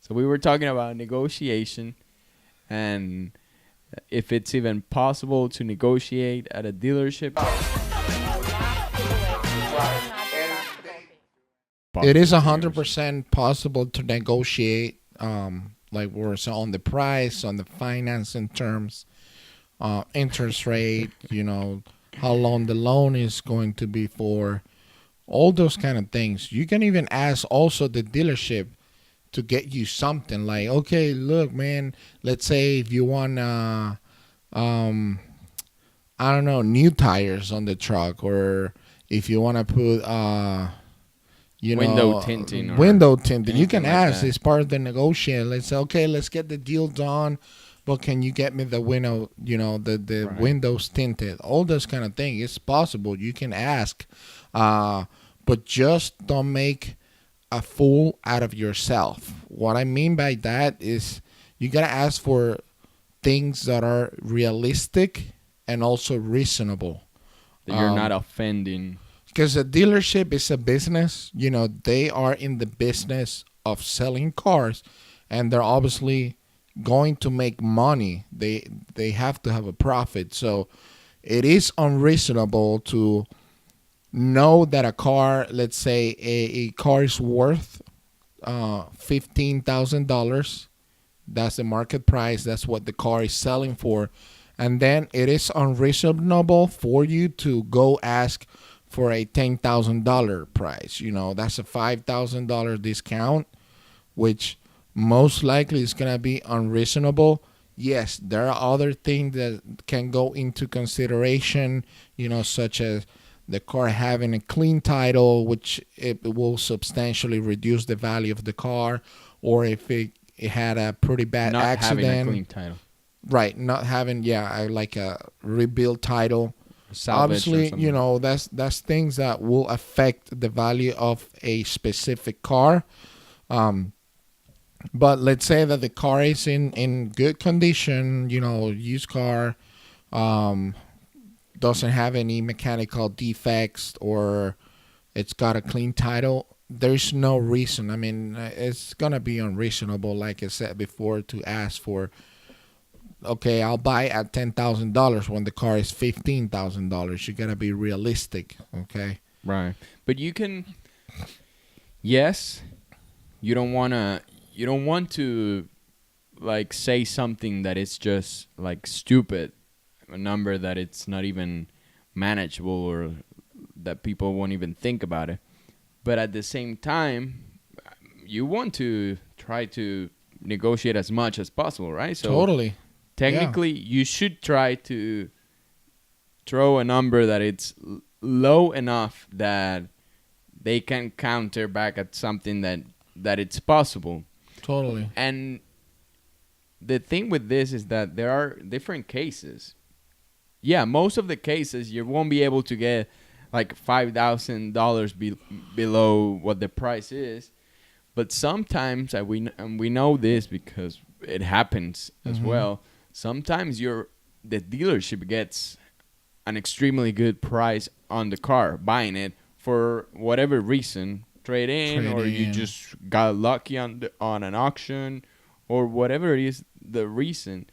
So we were talking about negotiation and if it's even possible to negotiate at a dealership. It is 100% possible to negotiate, like we're saying, on the price, on the financing terms, interest rate, how long the loan is going to be for, all those kind of things. You can even ask also the dealership to get you something like, okay, look, man, let's say if you want, I don't know, new tires on the truck, or if you want to put, window tinting or window tinting. You can like ask. that. It's part of the negotiation. Let's say, okay, let's get the deal done, but can you get me the window, the Right. windows tinted? All those kind of things. It's possible. You can ask, but just don't make a fool out of yourself. What I mean by that is you gotta ask for things that are realistic and also reasonable. That you're not offending. Because a dealership is a business. They are in the business of selling cars, and they're obviously going to make money. They have to have a profit. So it is unreasonable to know that a car, let's say a car is worth $15,000. That's the market price. That's what the car is selling for. And then it is unreasonable for you to go ask for a $10,000 price. That's a $5,000 discount, which most likely is going to be unreasonable. Yes, there are other things that can go into consideration, such as the car having a clean title, which it will substantially reduce the value of the car, or if it had a pretty bad Not accident. having a clean title. Right, not having, like a rebuild title. Salvage or Obviously, something. that's things that will affect the value of a specific car. But let's say that the car is in good condition, used car, doesn't have any mechanical defects, or it's got a clean title. There's no reason. I mean, it's going to be unreasonable, like I said before, to ask for, okay, I'll buy at $10,000 when the car is $15,000. You got to be realistic, okay? Right. But you can, yes, you don't want to like say something that is just like stupid, a number that it's not even manageable or that people won't even think about it. But at the same time, you want to try to negotiate as much as possible, right? So Totally. technically, you should try to throw a number that it's low enough that they can counter back at something that it's possible. Totally. And the thing with this is that there are different cases. Yeah, most of the cases you won't be able to get like $5,000 below what the price is. But sometimes, and we know this because it happens as well. Sometimes the dealership gets an extremely good price on the car, buying it for whatever reason, trade in, or you just got lucky on an auction, or whatever it is the reason.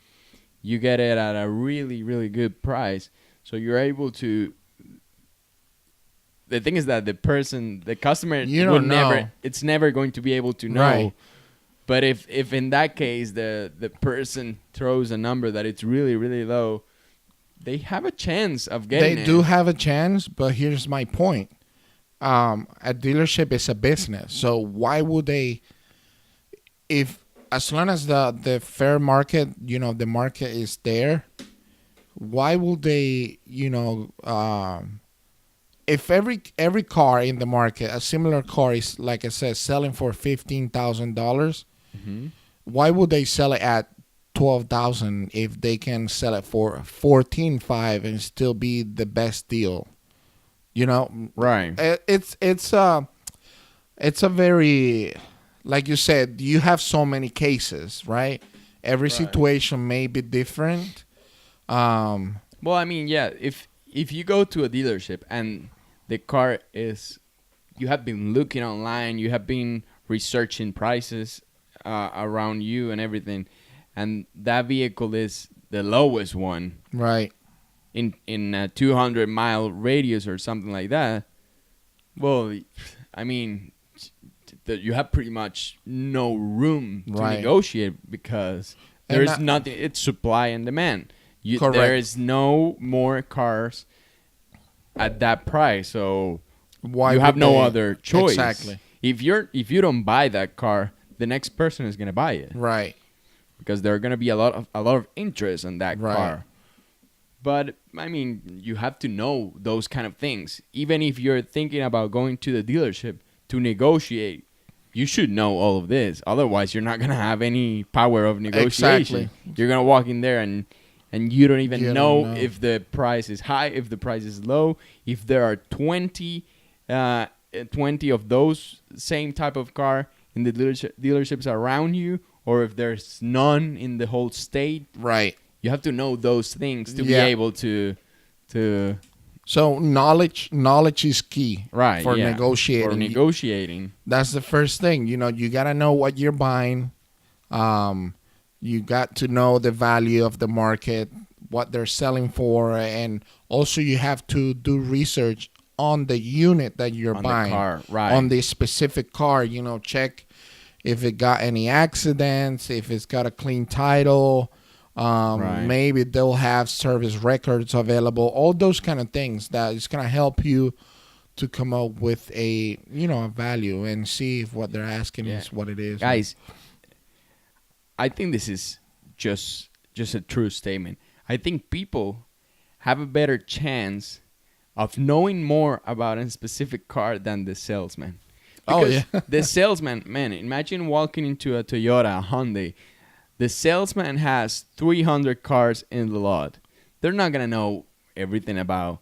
You get it at a really, really good price. So you're able to. The thing is that the customer would never. It's never going to be able to know. Right. But if in that case the person throws a number that it's really, really low, they have a chance of getting it. They do have a chance, but here's my point. A dealership is a business. So why would they, as long as the fair market, the market is there, why would they, if every car in the market, a similar car is, like I said, selling for $15,000, why would they sell it at $12,000 if they can sell it for $14,500 and still be the best deal? Right. It's a very, like you said, you have so many cases, right? Every situation may be different. Well, I mean, yeah, if you go to a dealership and the car is, you have been looking online, you have been researching prices around you and everything, and that vehicle is the lowest one Right. in a 200-mile radius or something like that. Well, I mean, you have pretty much no room to Right. negotiate because And there's that- nothing. It's supply and demand. Correct. There is no more cars at that price, so Why you have would no they- other choice. Exactly. If you don't buy that car, the next person is gonna buy it Right. because there are gonna be a lot of interest in that Right. car. But I mean, you have to know those kind of things. Even if you're thinking about going to the dealership to negotiate, you should know all of this. Otherwise, you're not gonna have any power of negotiation. Exactly. You're gonna walk in there and you don't even You know, don't know. if the price is high, if the price is low, if there are 20 of those same type of car in the dealerships around you, or if there's none in the whole state. Right. You have to know those things to be Yeah. able to So knowledge is key. right For yeah, negotiating. For negotiating. That's the first thing. You gotta know what you're buying. You got to know the value of the market, what they're selling for, and also you have to do research on the unit that you're On the buying. car, right. On the specific car, check if it got any accidents, if it's got a clean title. Right. Maybe they'll have service records available. All those kind of things that is gonna help you to come up with a value and see if what they're asking Yeah. is what it is. Guys, I think this is just a true statement. I think people have a better chance of knowing more about a specific car than the salesman. Oh, Because yeah. the salesman, man, imagine walking into a Toyota, a Hyundai. The salesman has 300 cars in the lot. They're not going to know everything about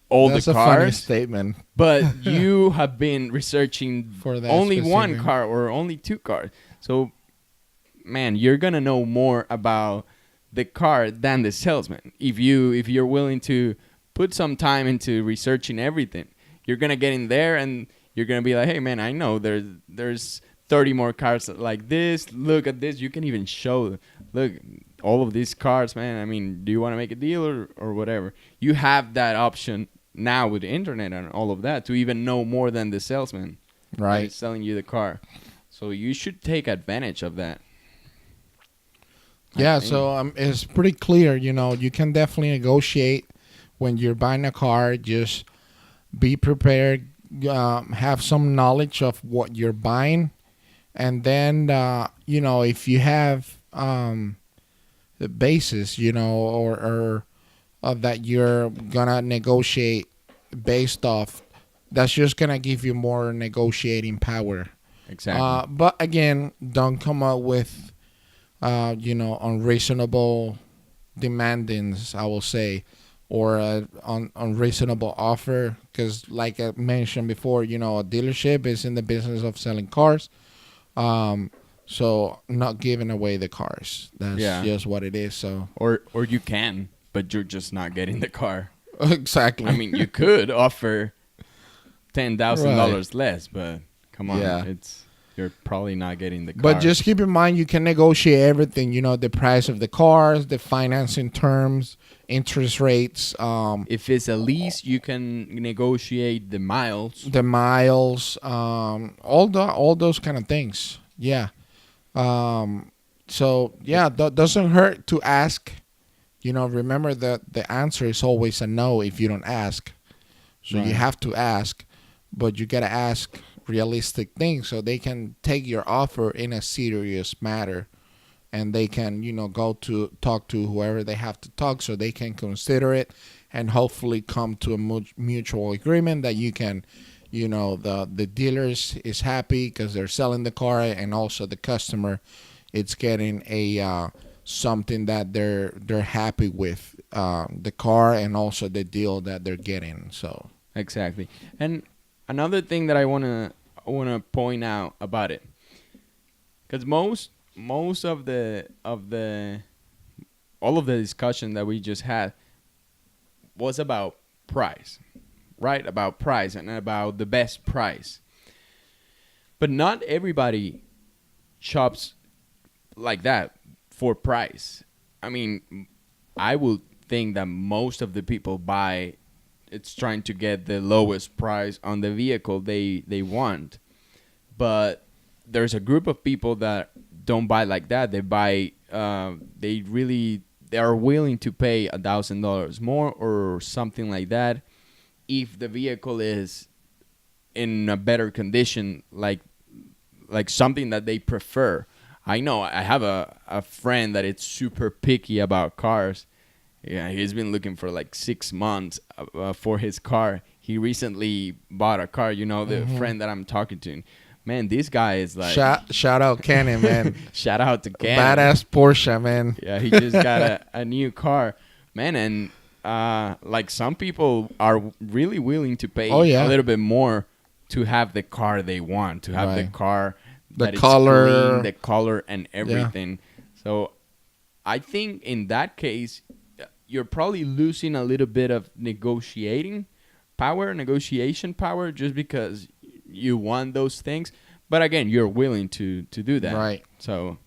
all That's the a funny cars. statement. But you have been researching For that only one specific- car or only two cars. So, man, you're gonna know more about the car than the salesman. If you're willing to put some time into researching everything, you're gonna get in there and you're gonna be like, hey, man, I know there's 30 more cars like this. Look at this. You can even show, look, all of these cars, man. I mean, do you want to make a deal or whatever? You have that option now with the internet and all of that to even know more than the salesman that Right. is selling you the car. So you should take advantage of that. Yeah, I think. so it's pretty clear. You can definitely negotiate when you're buying a car. Just be prepared. Have some knowledge of what you're buying, and then if you have the basis, or that you're gonna negotiate based off, that's just gonna give you more negotiating power. Exactly. But again, don't come up with unreasonable demandings, I will say, or unreasonable offer, because like I mentioned before, a dealership is in the business of selling cars. So not giving away the cars. That's just what it is. So Or you can, but you're just not getting the car. exactly. I mean, you could offer $10,000 less, but come on, Yeah. you're probably not getting the car. But just keep in mind, you can negotiate everything. The price of the cars, the financing terms, interest rates, if it's a lease, you can negotiate the miles. the miles, all those kind of things. Yeah. So yeah, that doesn't hurt to ask. Remember that the answer is always a no if you don't ask. So Right. you have to ask, but you gotta ask realistic things so they can take your offer in a serious matter, and they can go to talk to whoever they have to talk, so they can consider it and hopefully come to a mutual agreement that you can the dealers is happy because they're selling the car, and also the customer it's getting a something that they're happy with, the car and also the deal that they're getting. So Exactly. And another thing that I wanna point out about it, because most of the all of the discussion that we just had was about price, right? About price and about the best price. But not everybody shops like that for price. I mean, I would think that most of the people buy, it's trying to get the lowest price on the vehicle they want. But there's a group of people that don't buy like that. They buy, they are willing to pay $1,000 more or something like that if the vehicle is in a better condition, like something that they prefer. I know I have a friend that is super picky about cars. Yeah, he's been looking for like 6 months for his car. He recently bought a car, the friend that I'm talking to. Man, this guy is like... Shout out Kenny, man. Shout out to Kenny. Badass Porsche, man. Yeah, he just got a new car. Man, and like some people are really willing to pay a little bit more to have the car they want, to have the car... The color. Clean, the color and everything. Yeah. So I think in that case, you're probably losing a little bit of negotiation power, just because you want those things. But again, you're willing to do that. Right. So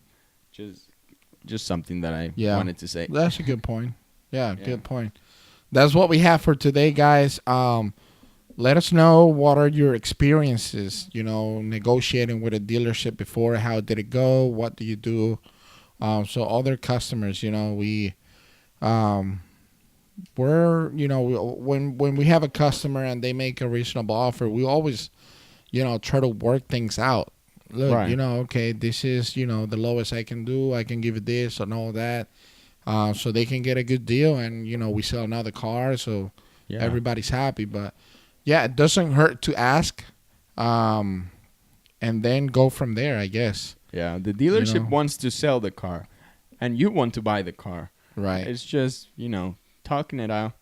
just something that I wanted to say. That's a good point. Yeah, good point. That's what we have for today, guys. Let us know what are your experiences, negotiating with a dealership before. How did it go? What do you do? So other customers, we're, when we have a customer and they make a reasonable offer, we always, try to work things out. Look, okay, this is, the lowest I can do. I can give you this and all that. So they can get a good deal, and, we sell another car. So everybody's happy. But yeah, it doesn't hurt to ask, and then go from there, I guess. Yeah, the dealership wants to sell the car, and you want to buy the car. Right. It's just, talking it out.